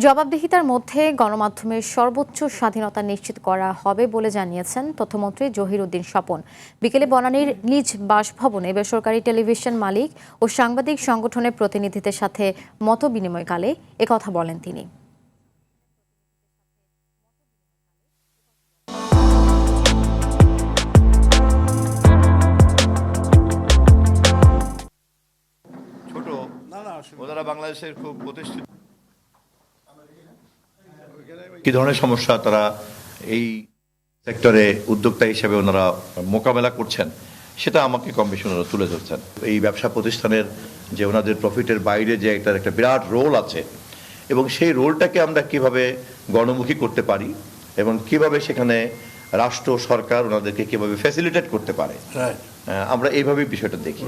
জবাবদিহিতার মধ্যে গণমাধ্যমের সর্বোচ্চ স্বাধীনতা নিশ্চিত করা হবে বলে জানিয়েছেন তথ্যমন্ত্রী জহির উদ্দিন স্বপন। বিকেলে বনানীর নিজ বাসভবনে বেসরকারি টেলিভিশন মালিক ও সাংবাদিক সংগঠনের প্রতিনিধিদের সাথে মতবিনিময়কালে একথা বলেন তিনি। ছোট ওনারা বাংলাদেশের খুব প্রতিষ্ঠিত কি ধরনের সমস্যা তারা এই সেক্টরে উদ্যোক্তা হিসেবে ওনারা মোকাবেলা করছেন সেটা আমাকে কম বেশি ওনারা তুলে ধরছেন। এই ব্যবসা প্রতিষ্ঠানের যে ওনাদের প্রফিটের বাইরে যে এটার একটা বিরাট রোল আছে এবং সেই রোলটাকে আমরা কিভাবে গণমুখী করতে পারি এবং কিভাবে সেখানে রাষ্ট্র সরকার ওনাদেরকে কিভাবে ফ্যাসিলিটেট করতে পারে, আমরা এইভাবেই বিষয়টা দেখি।